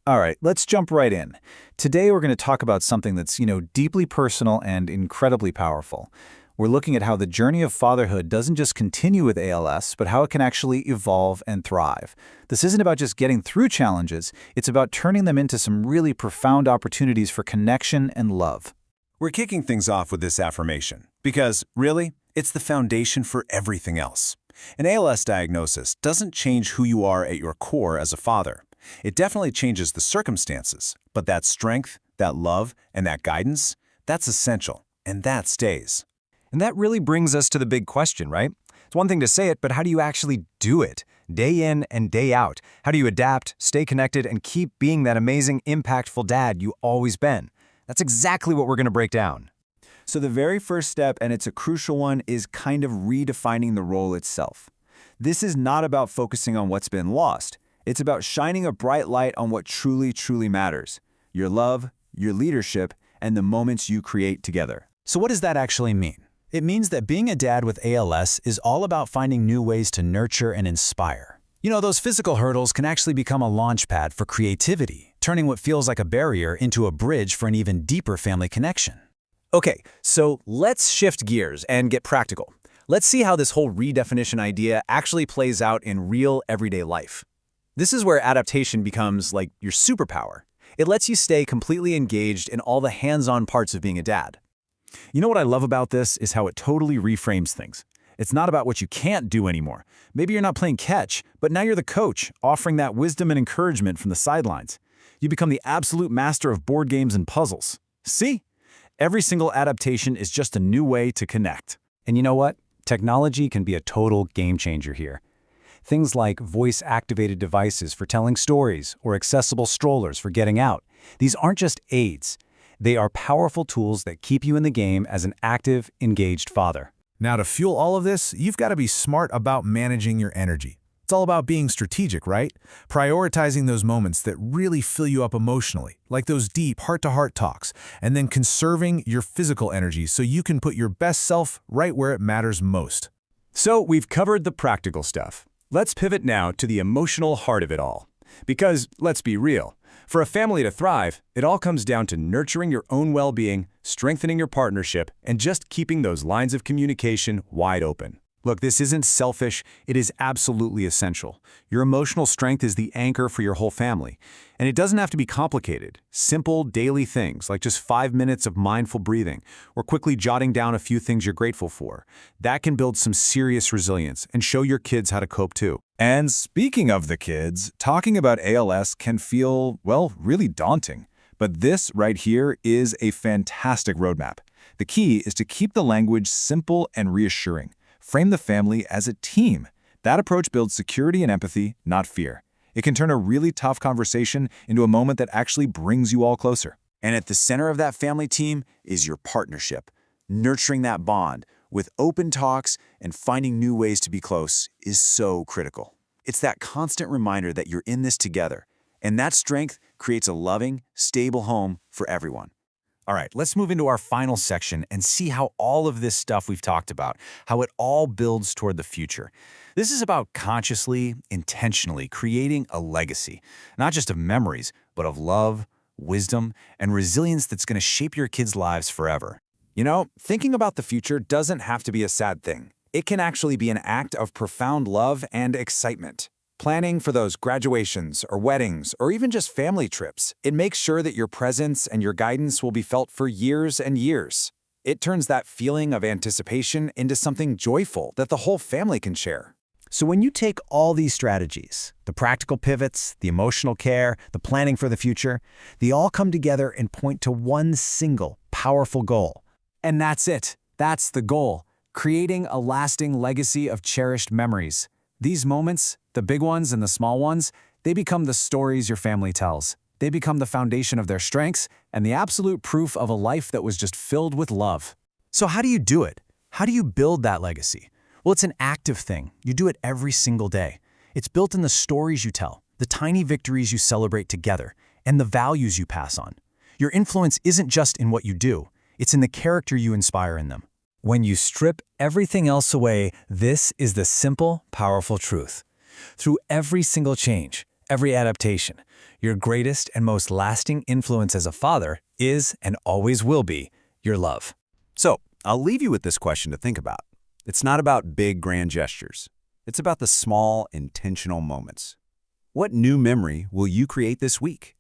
All right, let's jump right in. Today we're going to talk about something that's, deeply personal and incredibly powerful. We're looking at how the journey of fatherhood doesn't just continue with ALS, but how it can actually evolve and thrive. This isn't about just getting through challenges, it's about turning them into some really profound opportunities for connection and love. We're kicking things off with this affirmation because, really, it's the foundation for everything else. An ALS diagnosis doesn't change who you are at your core as a father. It definitely changes the circumstances, but that strength, that love, and that guidance, that's essential, and that stays. And that really brings us to the big question, right? It's one thing to say it, but how do you actually do it? Day in and day out. How do you adapt, stay connected, and keep being that amazing, impactful dad you always been? That's exactly what we're going to break down. So the very first step, and it's a crucial one, is kind of redefining the role itself. This is not about focusing on what's been lost. It's about shining a bright light on what truly, truly matters. Your love, your leadership, and the moments you create together. So what does that actually mean? It means that being a dad with ALS is all about finding new ways to nurture and inspire. Those physical hurdles can actually become a launch pad for creativity, turning what feels like a barrier into a bridge for an even deeper family connection. Okay, so let's shift gears and get practical. Let's see how this whole redefinition idea actually plays out in real everyday life. This is where adaptation becomes like your superpower. It lets you stay completely engaged in all the hands-on parts of being a dad. What I love about this is how it totally reframes things. It's not about what you can't do anymore. Maybe you're not playing catch, but now you're the coach, offering that wisdom and encouragement from the sidelines. You become the absolute master of board games and puzzles. See? Every single adaptation is just a new way to connect. And you know what? Technology can be a total game changer here. Things like voice-activated devices for telling stories or accessible strollers for getting out. These aren't just aids. They are powerful tools that keep you in the game as an active, engaged father. Now, to fuel all of this, you've got to be smart about managing your energy. It's all about being strategic, right? Prioritizing those moments that really fill you up emotionally, like those deep heart-to-heart talks, and then conserving your physical energy so you can put your best self right where it matters most. So we've covered the practical stuff. Let's pivot now to the emotional heart of it all. Because, let's be real, for a family to thrive, it all comes down to nurturing your own well-being, strengthening your partnership, and just keeping those lines of communication wide open. Look, this isn't selfish, it is absolutely essential. Your emotional strength is the anchor for your whole family. And it doesn't have to be complicated. Simple, daily things, like just 5 minutes of mindful breathing, or quickly jotting down a few things you're grateful for. That can build some serious resilience and show your kids how to cope too. And speaking of the kids, talking about ALS can feel, really daunting. But this right here is a fantastic roadmap. The key is to keep the language simple and reassuring. Frame the family as a team. That approach builds security and empathy, not fear. It can turn a really tough conversation into a moment that actually brings you all closer. And at the center of that family team is your partnership. Nurturing that bond with open talks and finding new ways to be close is so critical. It's that constant reminder that you're in this together, and that strength creates a loving, stable home for everyone. All right, let's move into our final section and see how all of this stuff we've talked about, how it all builds toward the future. This is about consciously, intentionally creating a legacy, not just of memories, but of love, wisdom, and resilience that's going to shape your kids' lives forever. Thinking about the future doesn't have to be a sad thing. It can actually be an act of profound love and excitement. Planning for those graduations or weddings or even just family trips, it makes sure that your presence and your guidance will be felt for years and years. It turns that feeling of anticipation into something joyful that the whole family can share. So when you take all these strategies, the practical pivots, the emotional care, the planning for the future, they all come together and point to one single, powerful goal. And that's it. That's the goal. Creating a lasting legacy of cherished memories. These moments, the big ones and the small ones, they become the stories your family tells. They become the foundation of their strengths and the absolute proof of a life that was just filled with love. So how do you do it? How do you build that legacy? Well, it's an active thing. You do it every single day. It's built in the stories you tell, the tiny victories you celebrate together, and the values you pass on. Your influence isn't just in what you do. It's in the character you inspire in them. When you strip everything else away, this is the simple, powerful truth. Through every single change, every adaptation, Your greatest and most lasting influence as a father is, and always will be, your love. So, I'll leave you with this question to think about. It's not about big, grand gestures. It's about the small, intentional moments. What new memory will you create this week?